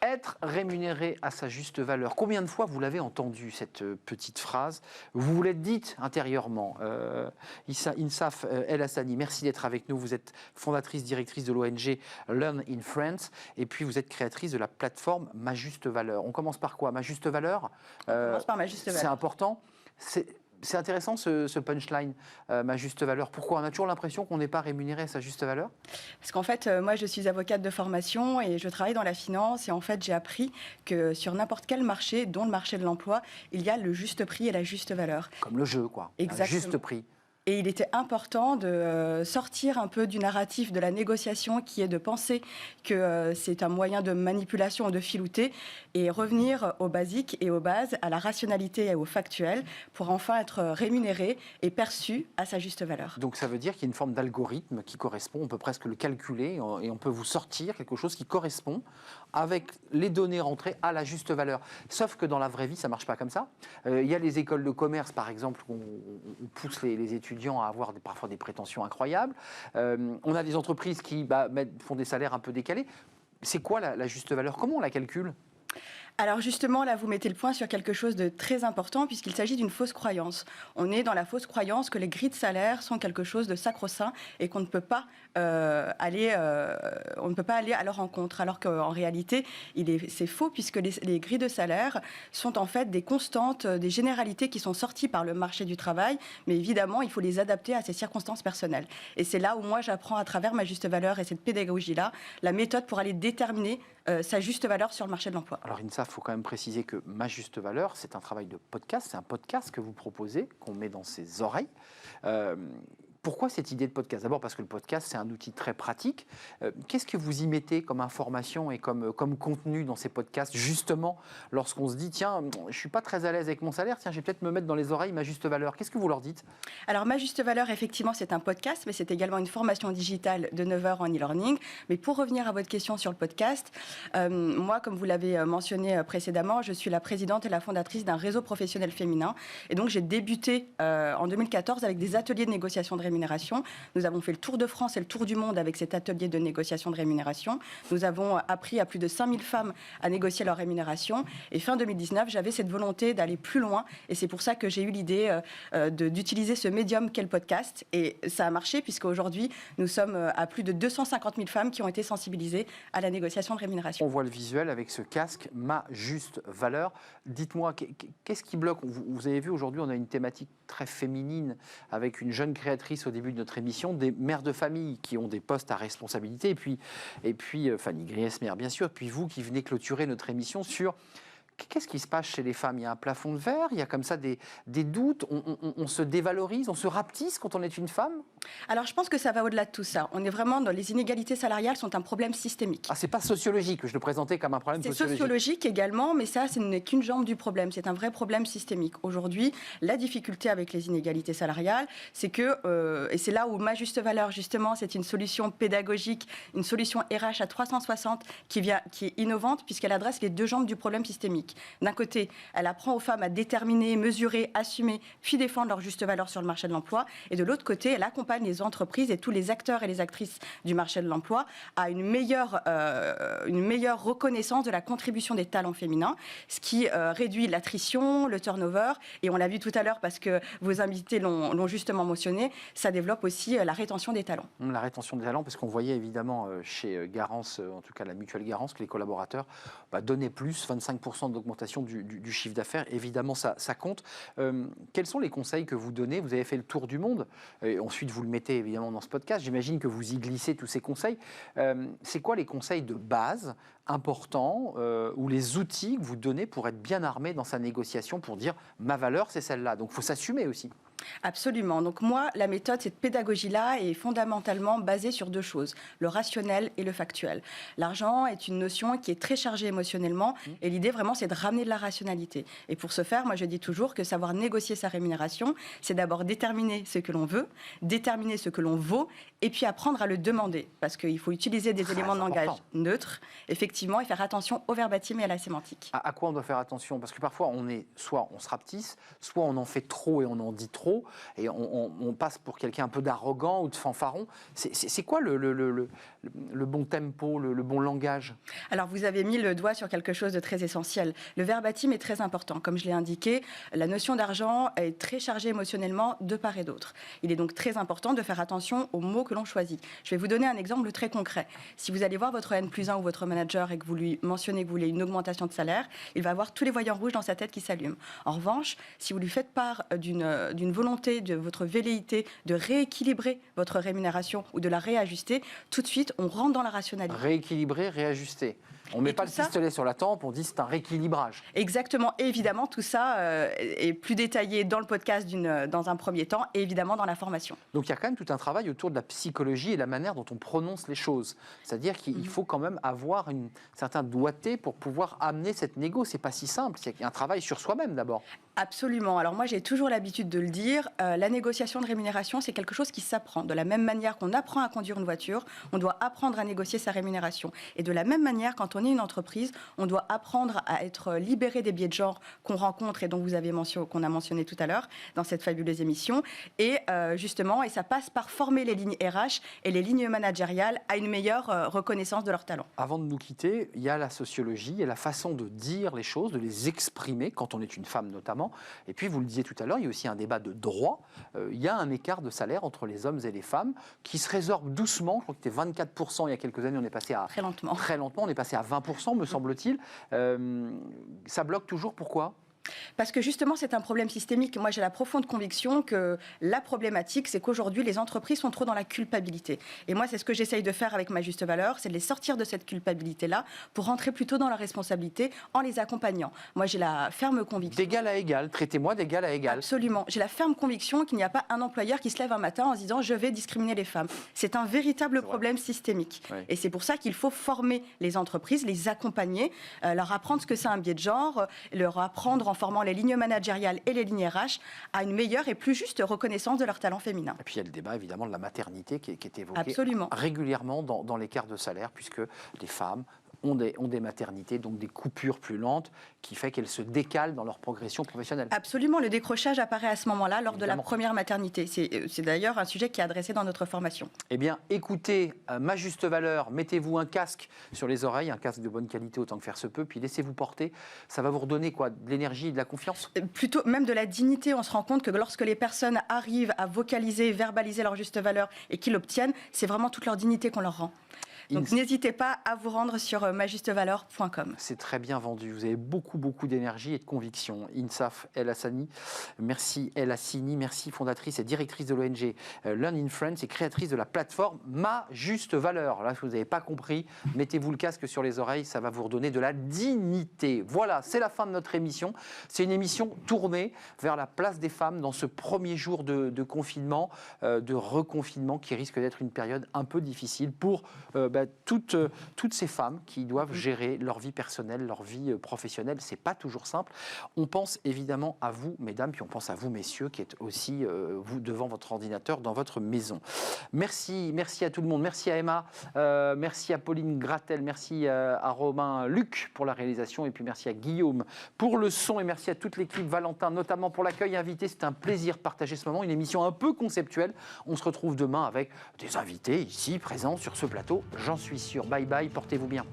Être rémunéré à sa juste valeur. Combien de fois vous l'avez entendu, cette petite phrase? Vous vous l'êtes dite intérieurement. Insaf El Hassani, merci d'être avec nous. Vous êtes fondatrice, directrice de l'ONG Learn in France. Et puis, vous êtes créatrice de la plateforme Ma Juste Valeur. On commence par quoi? Ma Juste Valeur? On commence par Ma Juste Valeur. C'est important. C'est intéressant ce punchline, ma juste valeur. Pourquoi? On a toujours l'impression qu'on n'est pas rémunéré à sa juste valeur? Parce qu'en fait, moi, je suis avocate de formation et je travaille dans la finance. Et en fait, j'ai appris que sur n'importe quel marché, dont le marché de l'emploi, il y a le juste prix et la juste valeur. Comme le jeu, quoi. Exactement. Un juste prix. Et il était important de sortir un peu du narratif de la négociation qui est de penser que c'est un moyen de manipulation ou de filouter et revenir aux basiques et aux bases, à la rationalité et au factuel pour enfin être rémunéré et perçu à sa juste valeur. Donc ça veut dire qu'il y a une forme d'algorithme qui correspond, on peut presque le calculer et on peut vous sortir quelque chose qui correspond avec les données rentrées à la juste valeur. Sauf que dans la vraie vie, ça ne marche pas comme ça. Il y a les écoles de commerce, par exemple, où on pousse les étudiants à avoir parfois des prétentions incroyables. On a des entreprises qui font des salaires un peu décalés. C'est quoi la juste valeur? Comment on la calcule? Alors justement, là, vous mettez le point sur quelque chose de très important puisqu'il s'agit d'une fausse croyance. On est dans la fausse croyance que les grilles de salaire sont quelque chose de sacro-saint et qu'on ne peut pas aller à leur rencontre. Alors qu'en réalité, c'est faux puisque les grilles de salaire sont en fait des constantes, des généralités qui sont sorties par le marché du travail. Mais évidemment, il faut les adapter à ces circonstances personnelles. Et c'est là où moi, j'apprends à travers ma juste valeur et cette pédagogie-là, la méthode pour aller déterminer sa juste valeur sur le marché de l'emploi. Alors Insaf, il faut quand même préciser que Ma Juste Valeur, c'est un travail de podcast, c'est un podcast que vous proposez, qu'on met dans ses oreilles. Pourquoi cette idée de podcast? D'abord parce que le podcast, c'est un outil très pratique. Qu'est-ce que vous y mettez comme information et comme contenu dans ces podcasts, justement, lorsqu'on se dit, tiens, je ne suis pas très à l'aise avec mon salaire, tiens, je vais peut-être me mettre dans les oreilles Ma Juste Valeur. Qu'est-ce que vous leur dites? Alors, Ma Juste Valeur, effectivement, c'est un podcast, mais c'est également une formation digitale de 9 heures en e-learning. Mais pour revenir à votre question sur le podcast, moi, comme vous l'avez mentionné précédemment, je suis la présidente et la fondatrice d'un réseau professionnel féminin. Et donc, j'ai débuté en 2014 avec des ateliers de négociation de rémunération. Nous avons fait le tour de France et le tour du monde avec cet atelier de négociation de rémunération. Nous avons appris à plus de 5000 femmes à négocier leur rémunération. Et fin 2019, j'avais cette volonté d'aller plus loin. Et c'est pour ça que j'ai eu l'idée d'utiliser ce médium qu'est le podcast. Et ça a marché puisqu'aujourd'hui, nous sommes à plus de 250 000 femmes qui ont été sensibilisées à la négociation de rémunération. On voit le visuel avec ce casque Ma Juste Valeur. Dites-moi, qu'est-ce qui bloque? Vous avez vu, aujourd'hui, on a une thématique très féminine avec une jeune créatrice au début de notre émission, des mères de famille qui ont des postes à responsabilité, et puis Fanny Griesmer, bien sûr, puis vous qui venez clôturer notre émission sur... Qu'est-ce qui se passe chez les femmes? Il y a un plafond de verre, il y a comme ça des doutes, on se dévalorise, on se rapetisse quand on est une femme? Alors je pense que ça va au-delà de tout ça. On est vraiment dans les inégalités salariales sont un problème systémique. Ah, c'est pas sociologique, je le présentais comme un problème sociologique. C'est sociologique également, mais ça, ce n'est qu'une jambe du problème. C'est un vrai problème systémique. Aujourd'hui, la difficulté avec les inégalités salariales, c'est que, et c'est là où Ma Juste Valeur, justement, c'est une solution pédagogique, une solution RH à 360 qui est innovante puisqu'elle adresse les deux jambes du problème systémique. D'un côté, elle apprend aux femmes à déterminer, mesurer, assumer, puis défendre leur juste valeur sur le marché de l'emploi. Et de l'autre côté, elle accompagne les entreprises et tous les acteurs et les actrices du marché de l'emploi à une meilleure reconnaissance de la contribution des talents féminins, ce qui réduit l'attrition, le turnover. Et on l'a vu tout à l'heure parce que vos invités l'ont justement mentionné, ça développe aussi la rétention des talents. La rétention des talents, parce qu'on voyait évidemment chez Garance, en tout cas la mutuelle Garance, que les collaborateurs donnaient plus, 25% d'augmentation du chiffre d'affaires. Évidemment, ça compte. Quels sont les conseils que vous donnez? Vous avez fait le tour du monde. Et ensuite, vous le mettez évidemment dans ce podcast. J'imagine que vous y glissez tous ces conseils. C'est quoi les conseils de base importants ou les outils que vous donnez pour être bien armé dans sa négociation, pour dire ma valeur, c'est celle-là? Donc, il faut s'assumer aussi. Absolument. Donc moi, la méthode, cette pédagogie-là est fondamentalement basée sur deux choses, le rationnel et le factuel. L'argent est une notion qui est très chargée émotionnellement et l'idée vraiment, c'est de ramener de la rationalité. Et pour ce faire, moi, je dis toujours que savoir négocier sa rémunération, c'est d'abord déterminer ce que l'on veut, déterminer ce que l'on vaut et puis apprendre à le demander parce qu'il faut utiliser des éléments de langage neutres, effectivement, effectivement, et faire attention au verbatim et à la sémantique. À quoi on doit faire attention? Parce que parfois, soit on se rapetisse, soit on en fait trop et on en dit trop, et on passe pour quelqu'un un peu d'arrogant ou de fanfaron. C'est quoi le bon tempo, le bon langage? Alors, vous avez mis le doigt sur quelque chose de très essentiel. Le verbatim est très important. Comme je l'ai indiqué, la notion d'argent est très chargée émotionnellement de part et d'autre. Il est donc très important de faire attention aux mots que l'on choisit. Je vais vous donner un exemple très concret. Si vous allez voir votre N+1 ou votre manager et que vous lui mentionnez que vous voulez une augmentation de salaire, il va avoir tous les voyants rouges dans sa tête qui s'allument. En revanche, si vous lui faites part d'une volonté de votre velléité de rééquilibrer votre rémunération ou de la réajuster, tout de suite, on rentre dans la rationalité. Rééquilibrer, réajuster. On ne met pas le pistolet sur la tempe, on dit c'est un rééquilibrage. Exactement. Et évidemment, tout ça est plus détaillé dans le podcast dans un premier temps et évidemment dans la formation. Donc il y a quand même tout un travail autour de la psychologie et la manière dont on prononce les choses. C'est-à-dire qu'il faut quand même avoir une certaine doigté pour pouvoir amener cette négo. C'est pas si simple. Il y a un travail sur soi-même d'abord. Absolument. Alors moi, j'ai toujours l'habitude de le dire. La négociation de rémunération, c'est quelque chose qui s'apprend. De la même manière qu'on apprend à conduire une voiture, on doit apprendre à négocier sa rémunération. Et de la même manière, quand on est une entreprise, on doit apprendre à être libéré des biais de genre qu'on rencontre et dont qu'on a mentionné tout à l'heure dans cette fabuleuse émission. Et justement, et ça passe par former les lignes RH et les lignes managériales à une meilleure reconnaissance de leurs talents. Avant de nous quitter, il y a la sociologie et la façon de dire les choses, de les exprimer, quand on est une femme notamment. Et puis, vous le disiez tout à l'heure, il y a aussi un débat de droit. Il y a un écart de salaire entre les hommes et les femmes qui se résorbe doucement. Je crois que c'était 24% il y a quelques années, on est passé à... Très lentement. Très lentement, on est passé à 20%, me semble-t-il. Ça bloque toujours, pourquoi ? Parce que justement, c'est un problème systémique. Moi, j'ai la profonde conviction que la problématique, c'est qu'aujourd'hui, les entreprises sont trop dans la culpabilité. Et moi, c'est ce que j'essaye de faire avec ma juste valeur, c'est de les sortir de cette culpabilité-là pour rentrer plutôt dans la responsabilité en les accompagnant. Moi, j'ai la ferme conviction... D'égal à égal, traitez-moi d'égal à égal. Absolument. J'ai la ferme conviction qu'il n'y a pas un employeur qui se lève un matin en se disant « je vais discriminer les femmes ». C'est un véritable problème systémique. Oui. Et c'est pour ça qu'il faut former les entreprises, les accompagner, leur apprendre ce que c'est un biais de genre, leur apprendre en formant les lignes managériales et les lignes RH à une meilleure et plus juste reconnaissance de leur talent féminin. Et puis il y a le débat évidemment de la maternité qui est évoqué Absolument. Régulièrement dans l'écart de salaire, puisque les femmes ont des maternités, donc des coupures plus lentes, qui fait qu'elles se décalent dans leur progression professionnelle. Absolument, le décrochage apparaît à ce moment-là, lors Évidemment. de la première maternité. C'est d'ailleurs un sujet qui est adressé dans notre formation. Eh bien, écoutez, ma juste valeur, mettez-vous un casque sur les oreilles, un casque de bonne qualité autant que faire se peut, puis laissez-vous porter. Ça va vous redonner quoi? De l'énergie et de la confiance? Plutôt même de la dignité. On se rend compte que lorsque les personnes arrivent à vocaliser, verbaliser leur juste valeur et qu'ils l'obtiennent, c'est vraiment toute leur dignité qu'on leur rend. Donc n'hésitez pas à vous rendre sur majustevaleur.com. C'est très bien vendu. Vous avez beaucoup d'énergie et de conviction. Insaf El Hassani, merci El Hassini, merci fondatrice et directrice de l'ONG Learn in France et créatrice de la plateforme Ma Juste Valeur. Là, si vous n'avez pas compris, mettez-vous le casque sur les oreilles, ça va vous redonner de la dignité. Voilà, c'est la fin de notre émission. C'est une émission tournée vers la place des femmes dans ce premier jour de confinement, de reconfinement qui risque d'être une période un peu difficile pour toutes ces femmes qui doivent gérer leur vie personnelle, leur vie professionnelle. C'est pas toujours simple. On pense évidemment à vous, mesdames, puis on pense à vous, messieurs, qui êtes aussi vous devant votre ordinateur dans votre maison. Merci à tout le monde. Merci à Emma, merci à Pauline Gratel, merci à Romain Luc pour la réalisation, et puis merci à Guillaume pour le son, et merci à toute l'équipe, Valentin notamment pour l'accueil invité. C'est un plaisir de partager ce moment, une émission un peu conceptuelle. On se retrouve demain avec des invités ici présents sur ce plateau. J'en suis sûr. Bye bye, portez-vous bien.